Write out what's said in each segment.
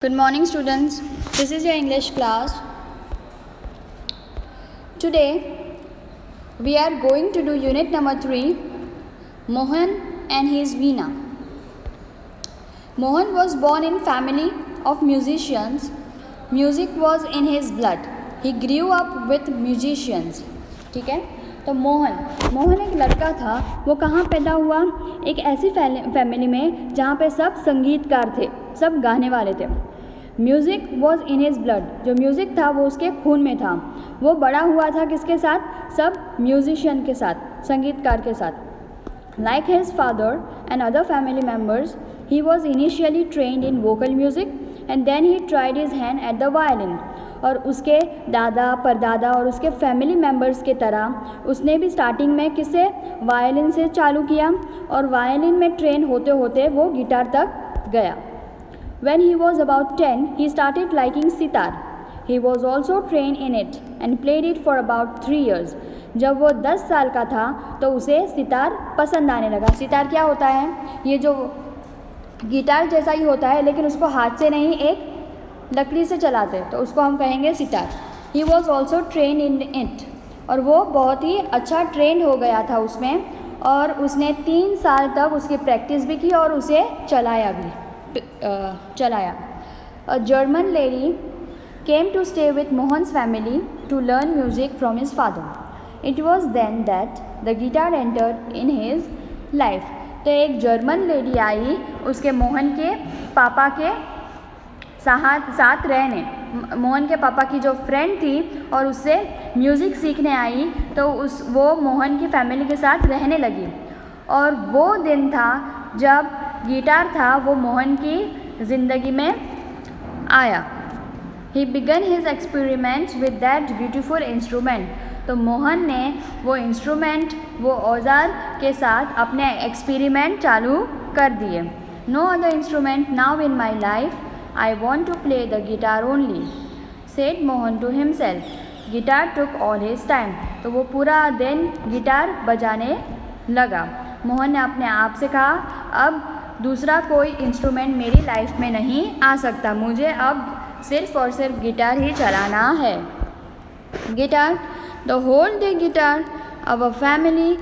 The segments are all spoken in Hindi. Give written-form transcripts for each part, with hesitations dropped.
Good morning, students. This is your English class. Today we are going to do unit number 3, Mohan and his Veena. Mohan was born in family of musicians. Music was in his blood. He grew up with musicians. ठीक है, तो मोहन एक लड़का था. वो कहाँ पैदा हुआ? एक ऐसी फैमिली में जहाँ पे सब संगीतकार थे, सब गाने वाले थे. Music was in his blood. जो म्यूज़िक था वो उसके खून में था. वो बड़ा हुआ था किसके साथ? सब म्यूजिशियन के साथ, संगीतकार के साथ. Like his father and other family members, he was initially trained in vocal music and then he tried his hand at the violin. और उसके दादा, परदादा और उसके फैमिली मेम्बर्स के तरह उसने भी स्टार्टिंग में किससे? वायलिन से चालू किया और वायलिन में ट्रेन होते होते वो गिटार तक गया. When he was about 10, he started liking sitar. He was also trained in it and played it for about 3 years. जब वो 10 साल का था तो उसे सितार पसंद आने लगा. सितार क्या होता है? ये जो गिटार जैसा ही होता है लेकिन उसको हाथ से नहीं, एक लकड़ी से चलाते, तो उसको हम कहेंगे sitar. He was also trained in it. और वो बहुत ही अच्छा ट्रेंड हो गया था उसमें और उसने 3 साल तक उसकी प्रैक्टिस भी की और उसे चलाया. A German lady came to stay with Mohan's family to learn music from his father. It was then that the guitar entered in his life. तो एक जर्मन लेडी आई उसके मोहन के पापा के साथ रहने. मोहन के पापा की जो फ्रेंड थी और उससे म्यूज़िक सीखने आई, तो वो मोहन की फैमिली के साथ रहने लगी. और वो दिन था जब गिटार था वो मोहन की ज़िंदगी में आया. He began his experiments with that beautiful instrument. तो मोहन ने वो इंस्ट्रूमेंट, वो औजार के साथ अपने एक्सपेरिमेंट चालू कर दिए. No other instrument now in my life, I want to play the guitar only, said Mohan to himself. Guitar took all his time. तो वो पूरा दिन गिटार बजाने लगा. मोहन ने अपने आप से कहा, अब दूसरा कोई इंस्ट्रूमेंट मेरी लाइफ में नहीं आ सकता, मुझे अब सिर्फ और सिर्फ गिटार ही चलाना है. Guitar, the whole day guitar, our family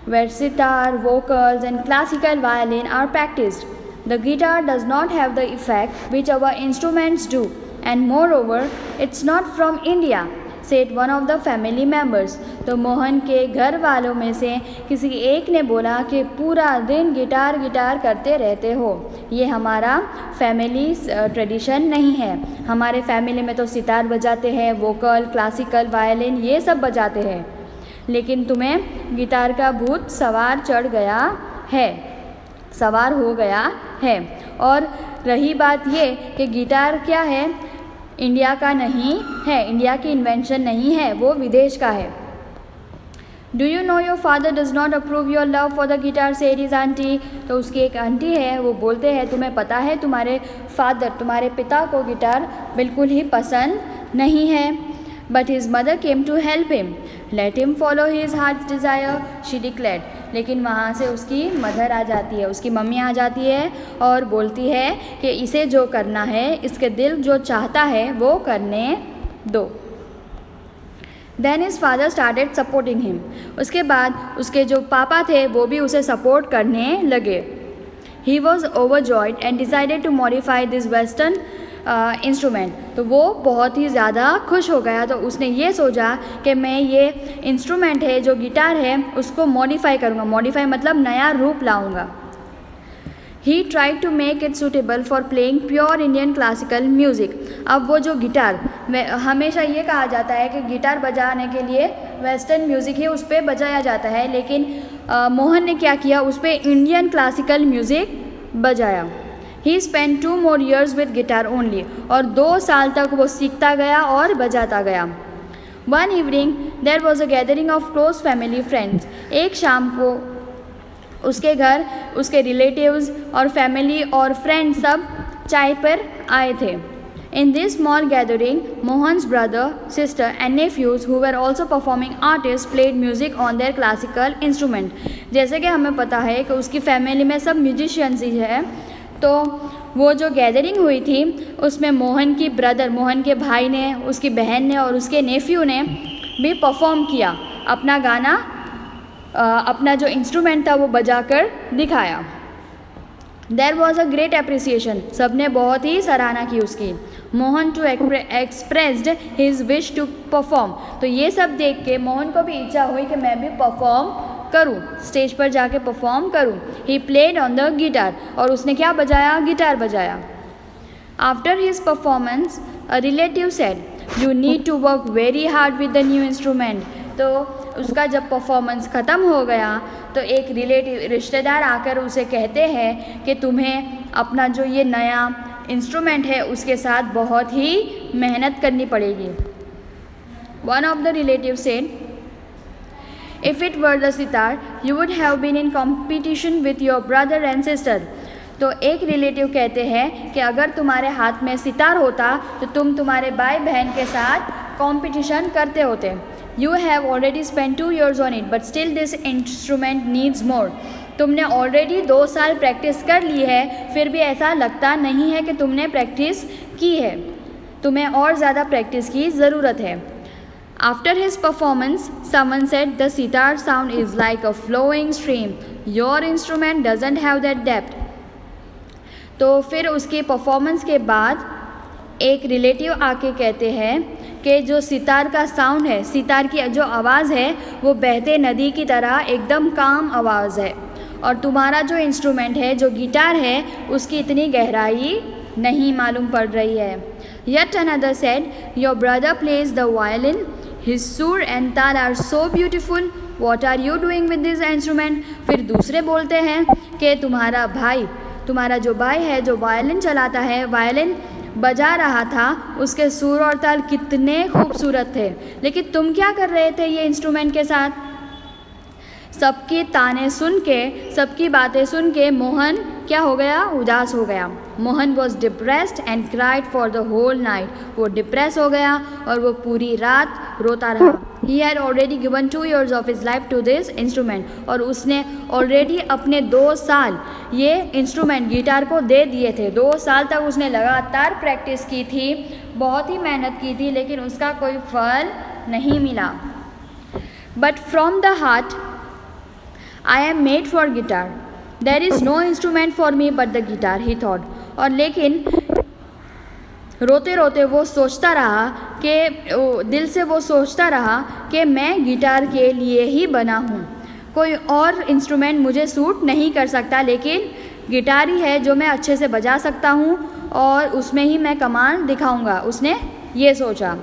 were sitar, vocals and classical violin are practised. The guitar does not have the effect which our instruments do and moreover it's not from India, said one of the family members. तो मोहन के घर वालों में से किसी एक ने बोला कि पूरा दिन गिटार करते रहते हो, ये हमारा फैमिली ट्रेडिशन नहीं है. हमारे फैमिली में तो सितार बजाते हैं, वोकल, क्लासिकल, वायलिन ये सब बजाते हैं, लेकिन तुम्हें गिटार का भूत सवार हो गया है. और रही बात ये कि गिटार क्या है? इंडिया का नहीं है, इंडिया की इन्वेंशन नहीं है, वो विदेश का है. Do you know your father does not approve your love for the guitar, said his aunty. तो उसकी एक आंटी है, वो बोलते हैं तुम्हें पता है तुम्हारे फादर, तुम्हारे पिता को गिटार बिल्कुल ही पसंद नहीं है. But his mother came to help him, let him follow his heart desire, she declared. लेकिन वहाँ से उसकी मदर आ जाती है, उसकी मम्मी आ जाती है और बोलती है कि इसे जो करना है, इसके दिल जो चाहता है वो करने दो. Then his father started supporting him. उसके बाद उसके जो पापा थे वो भी उसे सपोर्ट करने लगे. He was overjoyed and decided to modify this western instrument. तो वो बहुत ही ज़्यादा खुश हो गया. तो उसने ये सोचा कि मैं ये इंस्ट्रूमेंट है जो गिटार है उसको मॉडिफाई करूँगा. मॉडिफाई मतलब नया रूप लाऊंगा. He tried to make it suitable for playing pure Indian classical music. अब वो जो गिटार, हमेशा ये कहा जाता है कि गिटार बजाने के लिए वेस्टर्न म्यूज़िक ही उस पर बजाया जाता है, लेकिन मोहन ने क्या किया, उस पर इंडियन क्लासिकल म्यूज़िक बजाया. He spend 2 more years with guitar only. और 2 साल तक वो सीखता गया और बजाता गया. One evening there was a gathering of close family friends. एक शाम को उसके घर उसके रिलेटिव्स और फैमिली और फ्रेंड्स सब चाय पर आए थे. In this small gathering Mohan's brother, sister and nephews who were also performing artist played music on their classical instrument. जैसे कि हमें पता है कि उसकी फैमिली में सब म्यूजिशियंस ही है, तो वो जो गैदरिंग हुई थी उसमें मोहन की ब्रदर, मोहन के भाई ने, उसकी बहन ने और उसके नेफ्यू ने भी परफॉर्म किया, अपना गाना, अपना जो इंस्ट्रूमेंट था वो बजाकर दिखाया। There was a great appreciation, सब ने बहुत ही सराहना की उसकी। Mohan too expressed his wish to perform, तो ये सब देख के मोहन को भी इच्छा हुई कि मैं भी परफॉर्म करूं, स्टेज पर जाके परफॉर्म करूं। He played on the guitar, और उसने क्या बजाया, गिटार बजाया। After his performance a relative said you need to work very hard with the new instrument, तो उसका जब परफॉर्मेंस ख़त्म हो गया तो एक रिश्तेदार आकर उसे कहते हैं कि तुम्हें अपना जो ये नया इंस्ट्रूमेंट है उसके साथ बहुत ही मेहनत करनी पड़ेगी। One of the relative said if it were the sitar you would have been in competition with your brother and sister, तो एक रिलेटिव कहते हैं कि अगर तुम्हारे हाथ में सितार होता तो तुम तुम्हारे भाई बहन के साथ कंपटीशन करते होते। You have already spend 2 years on it but still this instrument needs more, तुमने ऑलरेडी 2 साल प्रैक्टिस कर ली है, फिर भी ऐसा लगता नहीं है कि तुमने प्रैक्टिस की है, तुम्हें और ज़्यादा प्रैक्टिस की ज़रूरत है। After his performance someone said the sitar sound is like a flowing stream, your instrument doesn't have that depth, तो फिर उसके परफॉर्मेंस के बाद एक रिलेटिव आके कहते हैं कि जो सितार का साउंड है, सितार की जो आवाज़ है वो बहते नदी की तरह एकदम काम आवाज़ है, और तुम्हारा जो इंस्ट्रूमेंट है, जो गिटार है, उसकी इतनी गहराई नहीं मालूम पड़ रही है। Yet another said, your brother plays the violin, his sur and tal are so beautiful, what are you doing with this instrument? फिर दूसरे बोलते हैं कि तुम्हारा जो भाई है, जो वायलिन चलाता है, वायलिन बजा रहा था, उसके सुर और ताल कितने खूबसूरत थे, लेकिन तुम क्या कर रहे थे ये इंस्ट्रूमेंट के साथ? सबकी ताने सुन के, सबकी बातें सुन के मोहन क्या हो गया, उदास हो गया। Mohan was depressed and cried for the whole night, वो डिप्रेस हो गया और वो पूरी रात रोता रहा। He had already given 2 years of his life to this instrument, और उसने ऑलरेडी अपने 2 साल ये इंस्ट्रूमेंट गिटार को दे दिए थे। 2 साल तक उसने लगातार प्रैक्टिस की थी, बहुत ही मेहनत की थी, लेकिन उसका कोई फल नहीं मिला। But from the heart I am made for guitar. There is no instrument for me but the guitar, he thought. और लेकिन रोते रोते वो सोचता रहा कि दिल से वो सोचता रहा कि मैं गिटार के लिए ही बना हूँ, कोई और इंस्ट्रूमेंट मुझे सूट नहीं कर सकता, लेकिन गिटार ही है जो मैं अच्छे से बजा सकता हूँ और उसमें ही मैं कमाल दिखाऊँगा, उसने ये सोचा।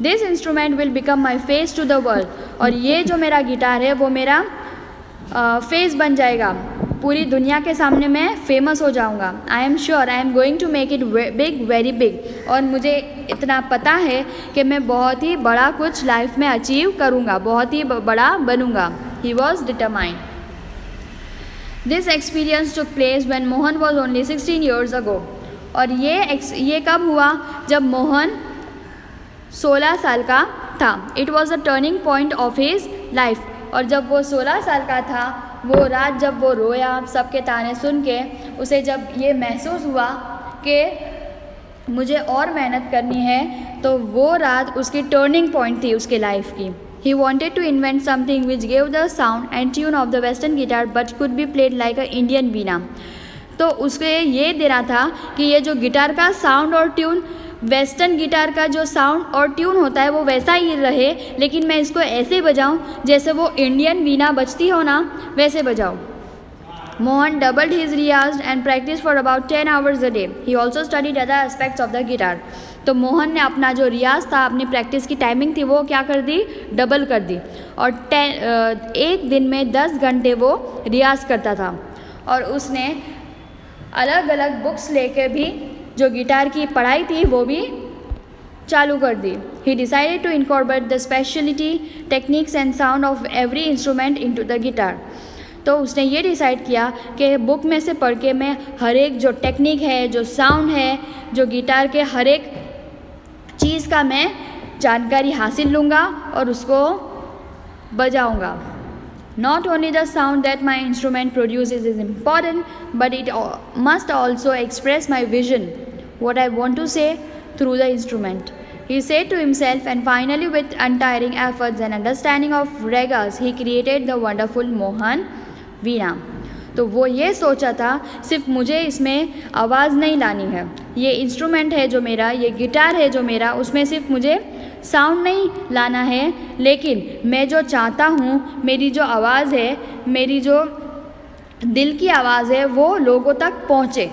This instrument will become my face to the world, और ये जो मेरा गिटार है वो मेरा फेस बन जाएगा, पूरी दुनिया के सामने मैं फेमस हो जाऊंगा। I am sure I am going to make it big, very big, और मुझे इतना पता है कि मैं बहुत ही बड़ा कुछ लाइफ में अचीव करूंगा, बहुत ही बड़ा बनूंगा। He was determined. This experience took place when Mohan was only 16 years अगो, और ये कब हुआ, जब मोहन 16 साल का था। It was a turning point of his life, और जब वो 16 साल का था, वो रात जब वो रोया सबके ताने सुन के, उसे जब ये महसूस हुआ कि मुझे और मेहनत करनी है, तो वो रात उसकी टर्निंग पॉइंट थी उसके लाइफ की। He wanted to invent something which gave the sound and tune of the western guitar but could be played like a Indian veena, तो उसके ये देना था कि ये जो गिटार का साउंड और ट्यून, वेस्टर्न गिटार का जो साउंड और ट्यून होता है वो वैसा ही रहे, लेकिन मैं इसको ऐसे बजाऊं जैसे वो इंडियन वीणा बजती हो ना, वैसे बजाऊं। Mohan doubled his riyaz and practice for about 10 hours a day. He also studied other aspects of the guitar. तो मोहन ने अपना जो रियाज था, अपनी प्रैक्टिस की टाइमिंग थी, वो क्या कर दी, डबल कर दी, और एक दिन में 10 घंटे वो रियाज करता था। और उसने अलग अलग बुक्स लेकर भी जो गिटार की पढ़ाई थी वो भी चालू कर दी। He decided to incorporate the speciality techniques and sound of every instrument into the guitar, तो उसने ये डिसाइड किया कि बुक में से पढ़ के मैं हर एक जो टेक्निक है, जो साउंड है, जो गिटार के हर एक चीज़ का मैं जानकारी हासिल लूँगा और उसको बजाऊँगा। Not only the sound that my instrument produces is important, but it must also express my vision, what I want to say through the instrument. He said to himself, and finally, with untiring efforts and understanding of ragas, he created the wonderful Mohan Veena. तो वो ये सोचा था सिर्फ मुझे इसमें आवाज़ नहीं लानी है, ये इंस्ट्रूमेंट है जो मेरा, ये गिटार है जो मेरा, उसमें सिर्फ मुझे साउंड नहीं लाना है, लेकिन मैं जो चाहता हूँ, मेरी जो आवाज़ है, मेरी जो दिल की आवाज़ है, वो लोगों तक पहुँचे।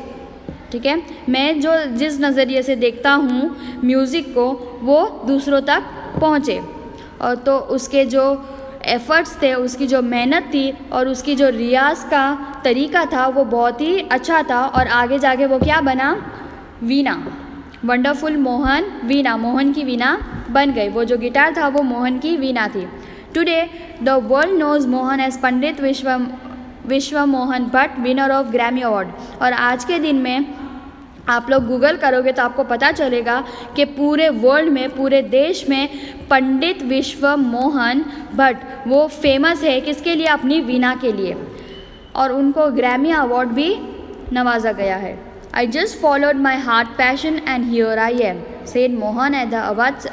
ठीक है, मैं जो जिस नज़रिए से देखता हूँ म्यूज़िक को, वो दूसरों तक पहुँचे। और तो उसके जो एफ़र्ट्स थे, उसकी जो मेहनत थी और उसकी जो रियाज़ का तरीका था, वो बहुत ही अच्छा था। और आगे जाके वो क्या बना? वीणा, वंडरफुल मोहन वीणा, मोहन की वीणा बन गई। वो जो गिटार था वो मोहन की वीणा थी। Today the world knows Mohan as Pandit Vishwa Mohan Bhatt, winner of Grammy award. और आज के दिन में आप लोग गूगल करोगे तो आपको पता चलेगा कि पूरे वर्ल्ड में, पूरे देश में पंडित विश्व मोहन भट्ट वो फेमस है किसके लिए? अपनी वीणा के लिए। और उनको ग्रैमी अवार्ड भी नवाजा गया है। I just followed my heart passion and here I am, said Mohan at the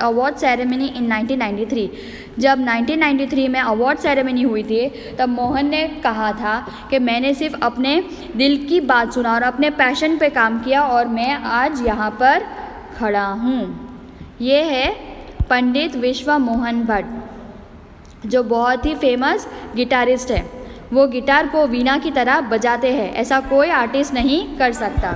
award ceremony in 1993. जब 1993 में अवार्ड सेरेमनी हुई थी तब मोहन ने कहा था कि मैंने सिर्फ अपने दिल की बात सुना और अपने पैशन पे काम किया और मैं आज यहाँ पर खड़ा हूँ। ये है पंडित विश्व मोहन भट्ट, जो बहुत ही फेमस गिटारिस्ट है। वो गिटार को वीणा की तरह बजाते हैं, ऐसा कोई आर्टिस्ट नहीं कर सकता।